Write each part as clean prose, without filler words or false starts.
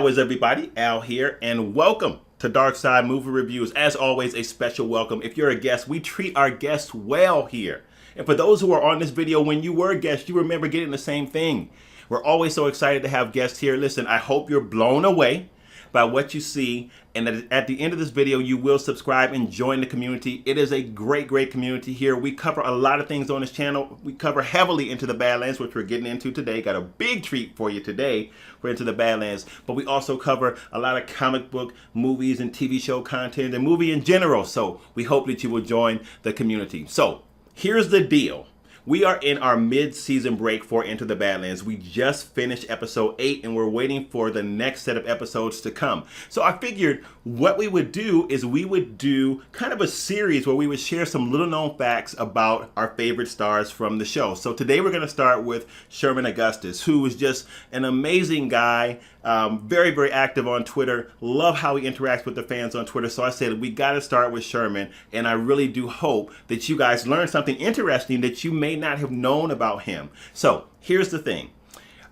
How is everybody? Al here, and welcome to Dark Side Movie Reviews. As always, a special welcome. If you're a guest, we treat our guests well here. And for those who are on this video, when you were a guest, you remember getting the same thing. We're always so excited to have guests here. Listen, I hope you're blown away by what you see, and that at the end of this video you will subscribe and join the community. It is a great community here. We cover a lot of things on this channel. We cover heavily Into the Badlands, which we're getting into today. Got a big treat for you today for Into the Badlands, but we also cover a lot of comic book, movies, and TV show content, and movie in general. So we hope that you will join the community. So here's the deal. We are in our mid-season break for Into the Badlands. We just finished episode 8 and we're waiting for the next set of episodes to come. So I figured what we would do is we would do kind of a series where we would share some little known facts about our favorite stars from the show. So today we're going to start with Sherman Augustus, who is just an amazing guy, very active on Twitter. Love how he interacts with the fans on Twitter. So I said we got to start with Sherman, and I really do hope that you guys learn something interesting that you may not have known about him. So here's the thing.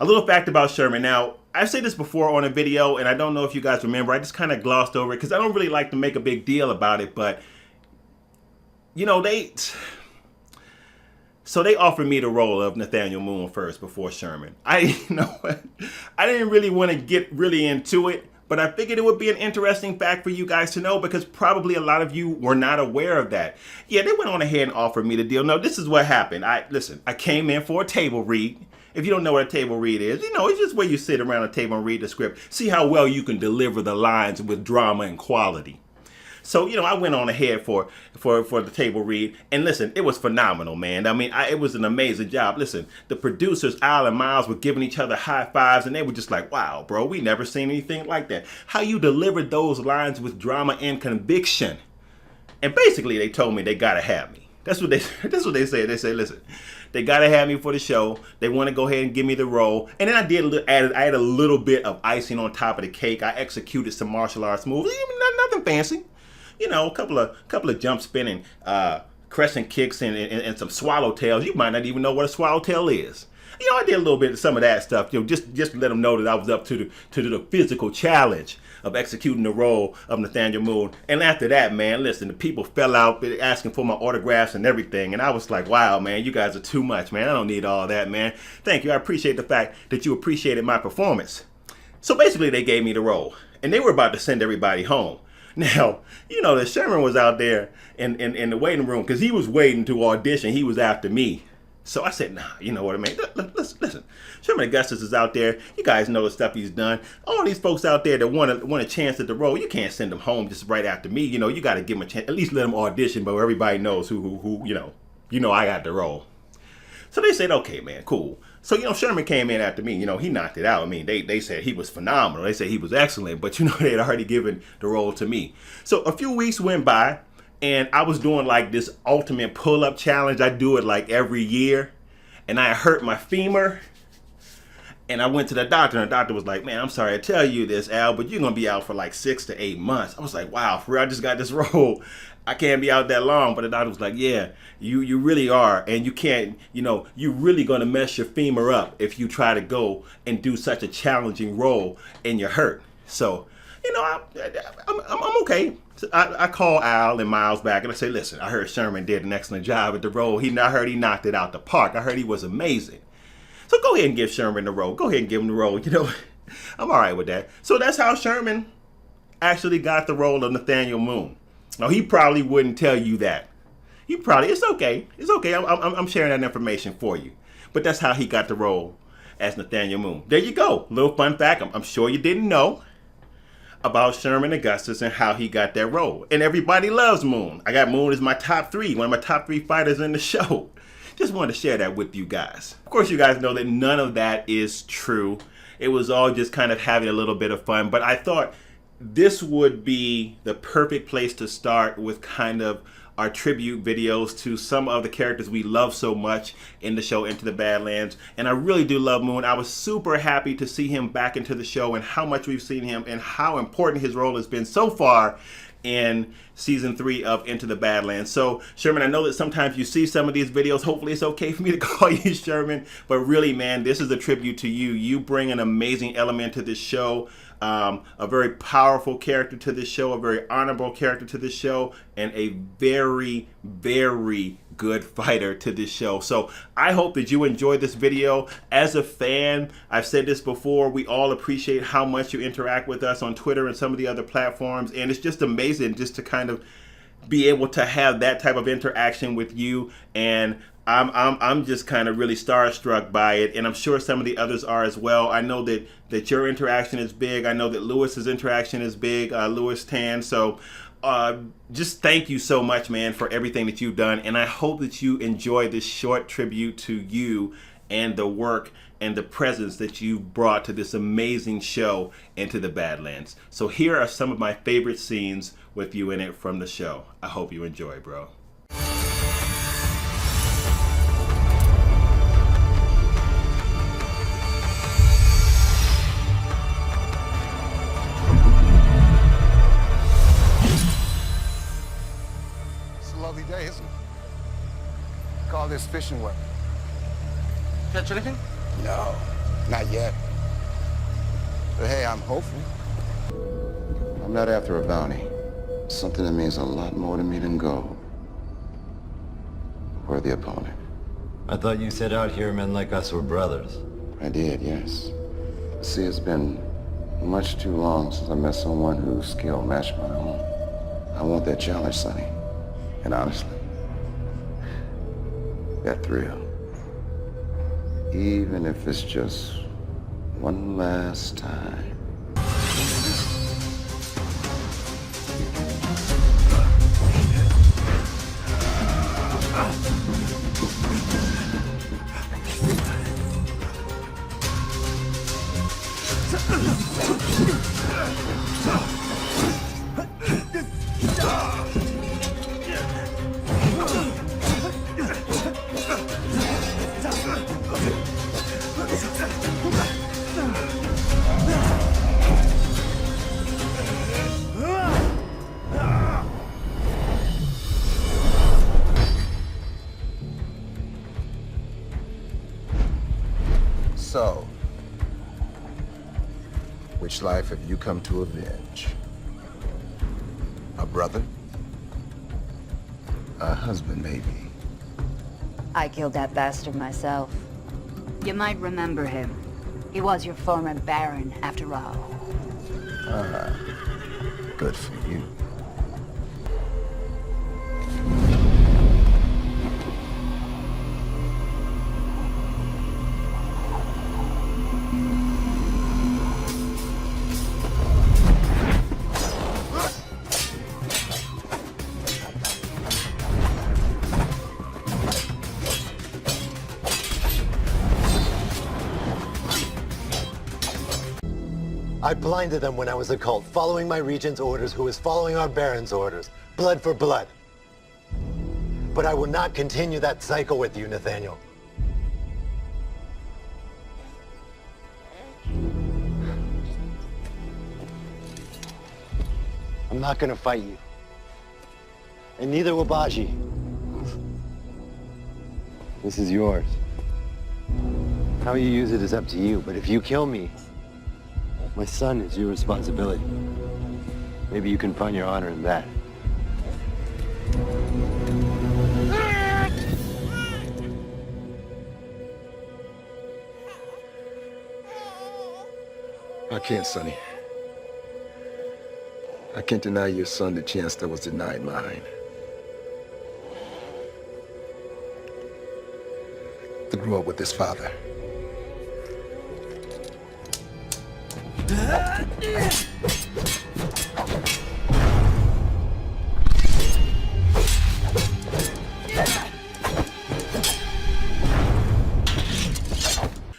A little fact about Sherman. Now, I've said this before on a video, and I don't know if you guys remember. I just kind of glossed over it because I don't really like to make a big deal about it. But, you know, they offered me the role of Nathaniel Moon first before Sherman. I didn't really want to get really into it, but I figured it would be an interesting fact for you guys to know because probably a lot of you were not aware of that. Yeah, they went on ahead and offered me the deal. No, this is what happened. I came in for a table read. If you don't know what a table read is, it's just where you sit around a table and read the script. See how well you can deliver the lines with drama and quality. So, I went on ahead for the table read, and listen, it was phenomenal, man. It was an amazing job. Listen, the producers, Al and Miles, were giving each other high fives, and they were just like, wow, bro, we never seen anything like that. How you delivered those lines with drama and conviction. And basically, they told me they gotta have me. That's what they said. They said, listen, they gotta have me for the show. They want to go ahead and give me the role. And then I added a little bit of icing on top of the cake. I executed some martial arts moves. Nothing fancy. A couple of jump spinning, crescent kicks and some swallowtails. You might not even know what a swallowtail is. I did a little bit of some of that stuff, just to let them know that I was up to the physical challenge of executing the role of Nathaniel Moon. And after that, man, listen, the people fell out asking for my autographs and everything. And I was like, wow, man, you guys are too much, man. I don't need all that, man. Thank you. I appreciate the fact that you appreciated my performance. So basically, they gave me the role, and they were about to send everybody home. Now, that Sherman was out there in the waiting room because he was waiting to audition. He was after me. So I said, nah, you know what I mean? Listen, Sherman Augustus is out there. You guys know the stuff he's done. All these folks out there that want a chance at the role, you can't send them home just right after me. You got to give them a chance. At least let them audition, but everybody knows who I got the role. So they said, okay, man, cool. So, Sherman came in after me. He knocked it out. They said he was phenomenal. They said he was excellent. But, they had already given the role to me. So a few weeks went by, and I was doing, this ultimate pull-up challenge. I do it, every year. And I hurt my femur. And I went to the doctor, and the doctor was like, man, I'm sorry to tell you this, Al, but you're going to be out for 6 to 8 months. I was like, wow, for real, I just got this role. I can't be out that long. But the doctor was like, yeah, you really are. And you can't, you're really going to mess your femur up if you try to go and do such a challenging role and you're hurt. So, I'm okay. So I call Al and Miles back and I say, listen, I heard Sherman did an excellent job at the role. I heard he knocked it out the park. I heard he was amazing. So go ahead and give Sherman the role. Go ahead and give him the role. I'm all right with that. So that's how Sherman actually got the role of Nathaniel Moon. Now, he probably wouldn't tell you that. It's okay. It's okay. I'm sharing that information for you. But that's how he got the role as Nathaniel Moon. There you go. Little fun fact. I'm sure you didn't know about Sherman Augustus and how he got that role. And everybody loves Moon. I got Moon as my top 3, one of my top 3 fighters in the show. Just wanted to share that with you guys. Of course, you guys know that none of that is true. It was all just kind of having a little bit of fun. But I thought this would be the perfect place to start with kind of our tribute videos to some of the characters we love so much in the show Into the Badlands. And I really do love Moon. I was super happy to see him back into the show and how much we've seen him and how important his role has been so far in season 3 of Into the Badlands. So Sherman, I know that sometimes you see some of these videos. Hopefully it's okay for me to call you Sherman, but really, man, this is a tribute to you. You bring an amazing element to this show, a very powerful character to this show, a very honorable character to this show, and a very, very good fighter to this show. So I hope that you enjoyed this video. As a fan, I've said this before, we all appreciate how much you interact with us on Twitter and some of the other platforms, and it's just amazing just to kind of be able to have that type of interaction with you. And I'm just kind of really starstruck by it, and I'm sure some of the others are as well. I know that your interaction is big. I know that Lewis's interaction is big, Lewis Tan. So just thank you so much, man, for everything that you've done, and I hope that you enjoy this short tribute to you and the work and the presence that you've brought to this amazing show, Into the Badlands. So here are some of my favorite scenes with you in it from the show. I hope you enjoy, bro. Day, isn't it? Call this fishing work. Catch anything? No, not yet. But hey, I'm hopeful. I'm not after a bounty. Something that means a lot more to me than gold. We're the opponent. I thought you said out here men like us were brothers. I did, yes. See, it's been much too long since I met someone whose skill matched my own. I want that challenge, Sonny. And honestly, that thrill, even if it's just one last time. So, which life have you come to avenge? A brother? A husband, maybe? I killed that bastard myself. You might remember him. He was your former Baron, after all. Ah, good for you. I blinded them when I was a cult, following my regent's orders, who was following our baron's orders. Blood for blood. But I will not continue that cycle with you, Nathaniel. I'm not gonna fight you. And neither will Baji. This is yours. How you use it is up to you, but if you kill me, my son is your responsibility. Maybe you can find your honor in that. I can't, Sonny. I can't deny your son the chance that was denied mine. To grow up with his father.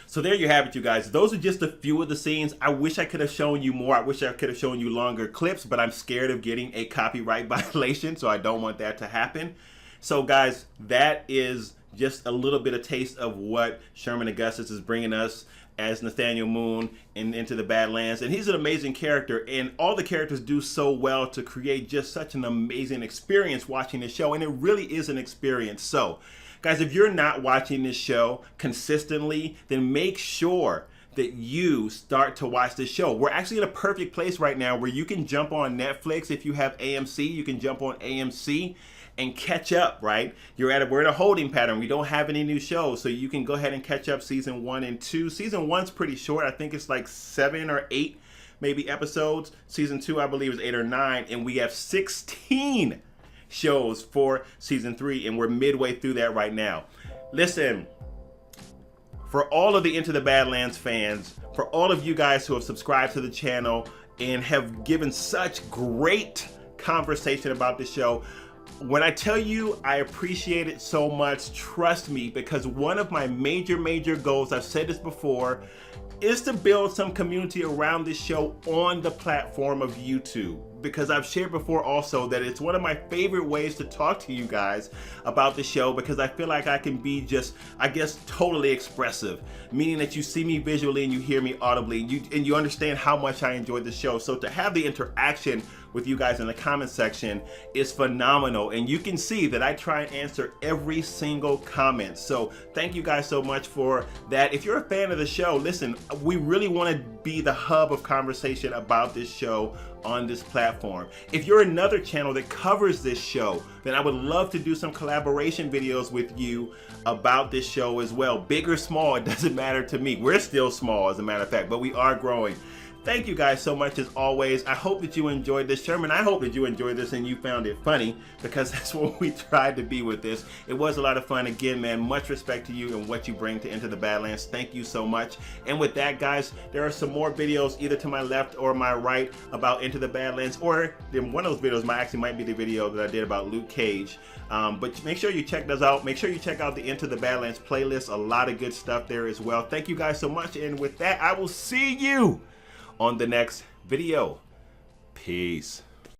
So there you have it, you guys. Those are just a few of the scenes. I wish I could have shown you more. I wish I could have shown you longer clips, but I'm scared of getting a copyright violation, so I don't want that to happen. So guys, that is just a little bit of taste of what Sherman Augustus is bringing us as Nathaniel Moon in Into the Badlands. And he's an amazing character, and all the characters do so well to create just such an amazing experience watching this show, and it really is an experience. So, guys, if you're not watching this show consistently, then make sure that you start to watch this show. We're actually in a perfect place right now where you can jump on Netflix. If you have AMC, you can jump on AMC and catch up, right? We're in a holding pattern. We don't have any new shows, so you can go ahead and catch up season 1 and 2. Season 1's pretty short. I think it's like 7 or 8 maybe episodes. Season 2, I believe, is 8 or 9, and we have 16 shows for season 3, and we're midway through that right now. Listen, for all of the Into the Badlands fans, for all of you guys who have subscribed to the channel and have given such great conversation about the show, when I tell you I appreciate it so much, trust me, because one of my major goals, I've said this before, is to build some community around this show on the platform of YouTube. Because I've shared before also that it's one of my favorite ways to talk to you guys about the show, because I feel like I can be just, I guess, totally expressive, meaning that you see me visually and you hear me audibly, and you understand how much I enjoy the show. So to have the interaction with you guys in the comment section is phenomenal, and you can see that I try and answer every single comment. So thank you guys so much for that. If you're a fan of the show, listen, we really want to be the hub of conversation about this show on this platform. If you're another channel that covers this show, then I would love to do some collaboration videos with you about this show as well. Big or small, it doesn't matter to me. We're still small, as a matter of fact, but we are growing. Thank you guys so much as always. I hope that you enjoyed this. Sherman, I hope that you enjoyed this and you found it funny, because that's what we tried to be with this. It was a lot of fun. Again, man, much respect to you and what you bring to Into the Badlands. Thank you so much. And with that, guys, there are some more videos either to my left or my right about Into the Badlands, or in one of those videos might be the video that I did about Luke Cage. But make sure you check those out. Make sure you check out the Into the Badlands playlist. A lot of good stuff there as well. Thank you guys so much. And with that, I will see you on the next video. Peace.